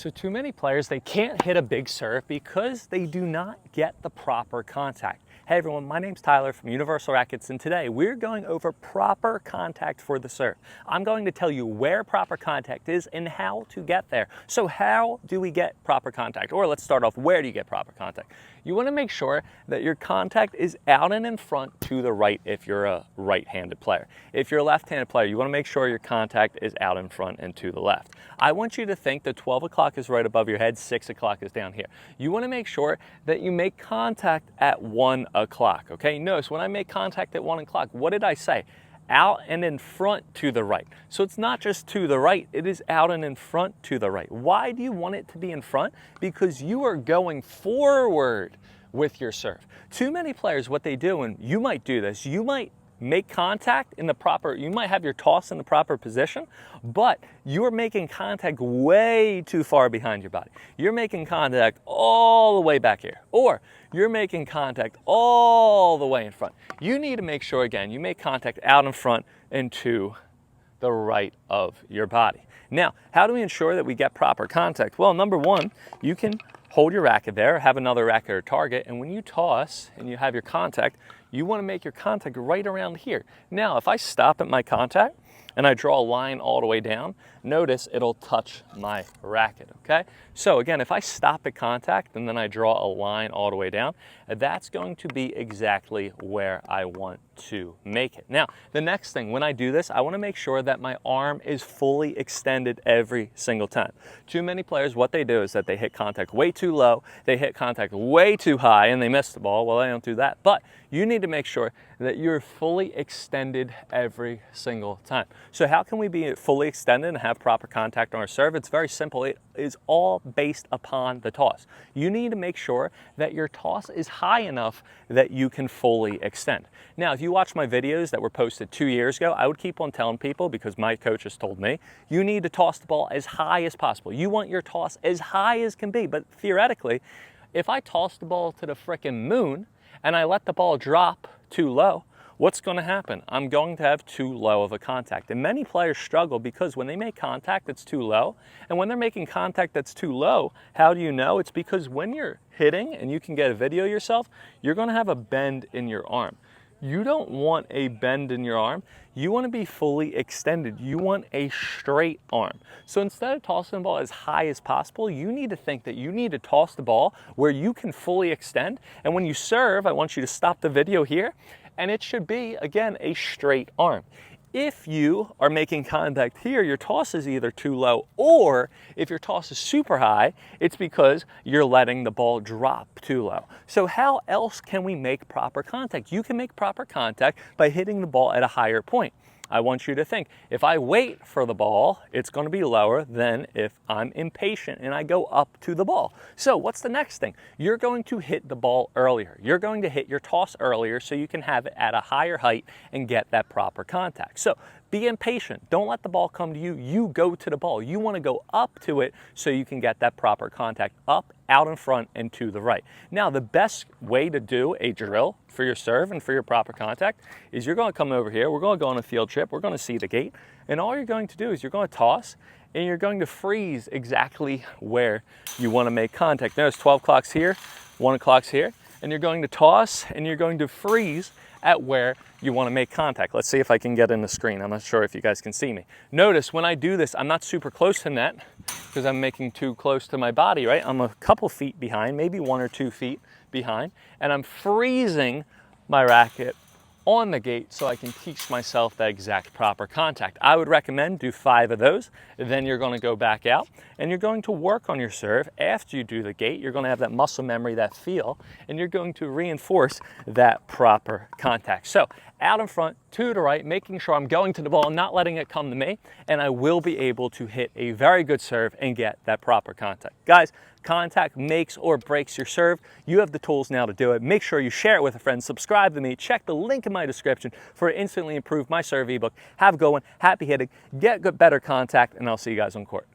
So too many players, they can't hit a big serve because they do not get the proper contact. Hey everyone, my name's Tyler from Universal Rackets, and today we're going over proper contact for the serve. I'm going to tell you where proper contact is and how to get there. So how do we get proper contact? Or let's start off, where do you get proper contact? You want to make sure that your contact is out and in front to the right if you're a right-handed player. If you're a left-handed player, you want to make sure your contact is out in front and to the left. I want you to think that 12 o'clock is right above your head, 6 o'clock is down here. You want to make sure that you make contact at 1 o'clock, okay? Notice when I make contact at 1 o'clock, what did I say? Out and in front to the right. So it's not just to the right, it is out and in front to the right. Why do you want it to be in front? Because you are going forward with your serve. Too many players, what they do, and you might do this, you might make contact in the proper, you might have your toss in the proper position, but you're making contact way too far behind your body. You're making contact all the way back here, or you're making contact all the way in front. You need to make sure, again, you make contact out in front and to the right of your body. Now, how do we ensure that we get proper contact? Well, number one, you can hold your racket there, have another racket or target, and when you toss and you have your contact, you want to make your contact right around here. Now, if I stop at my contact and I draw a line all the way down, notice it'll touch my racket, okay? So again, if I stop at contact and then I draw a line all the way down, that's going to be exactly where I want to make it. Now, the next thing, when I do this, I want to make sure that my arm is fully extended every single time. Too many players, what they do is that they hit contact way too low, they hit contact way too high, and they miss the ball. Well, they don't do that. But you need to make sure that you're fully extended every single time. So how can we be fully extended and have proper contact on our serve? It's very simple. It is all based upon the toss. You need to make sure that your toss is high enough that you can fully extend. Now, if you watch my videos that were posted 2 years ago, I would keep on telling people, because my coaches told me, you need to toss the ball as high as possible. You want your toss as high as can be. But theoretically, if I toss the ball to the frickin' moon and I let the ball drop too low, what's going to happen? I'm going to have too low of a contact. And many players struggle because when they make contact that's too low, and when they're making contact that's too low, how do you know? It's because when you're hitting, and you can get a video yourself, you're going to have a bend in your arm. You don't want a bend in your arm. You want to be fully extended. You want a straight arm. So instead of tossing the ball as high as possible, you need to think that you need to toss the ball where you can fully extend. And when you serve, I want you to stop the video here, and it should be, again, a straight arm. If you are making contact here, your toss is either too low, or if your toss is super high, it's because you're letting the ball drop too low. So how else can we make proper contact? You can make proper contact by hitting the ball at a higher point. I want you to think, if I wait for the ball, it's going to be lower than if I'm impatient and I go up to the ball. So what's the next thing? You're going to hit the ball earlier. You're going to hit your toss earlier so you can have it at a higher height and get that proper contact. So be impatient. Don't let the ball come to you. You go to the ball. You want to go up to it so you can get that proper contact up, out in front, and to the right. Now, the best way to do a drill for your serve and for your proper contact is you're going to come over here. We're going to go on a field trip. We're going to see the gate. And all you're going to do is you're going to toss, and you're going to freeze exactly where you want to make contact. There's 12 o'clock's here, 1 o'clock's here, and you're going to toss, and you're going to freeze at where you want to make contact. Let's see if I can get in the screen. I'm not sure if you guys can see me. Notice when I do this, I'm not super close to net because I'm making too close to my body, right? I'm a couple feet behind, maybe 1 or 2 feet behind, and I'm freezing my racket on the gate so I can teach myself that exact proper contact. I would recommend do 5 of those. Then you're going to go back out and you're going to work on your serve. After you do the gate, you're going to have that muscle memory, that feel, and you're going to reinforce that proper contact. So out in front, to the right, making sure I'm going to the ball, not letting it come to me, and I will be able to hit a very good serve and get that proper contact. Guys, contact makes or breaks your serve. You have the tools now to do it. Make sure you share it with a friend, subscribe to me, check the link in my description for Instantly Improve My Serve ebook. Have a good one, happy hitting, get good, better contact, and I'll see you guys on court.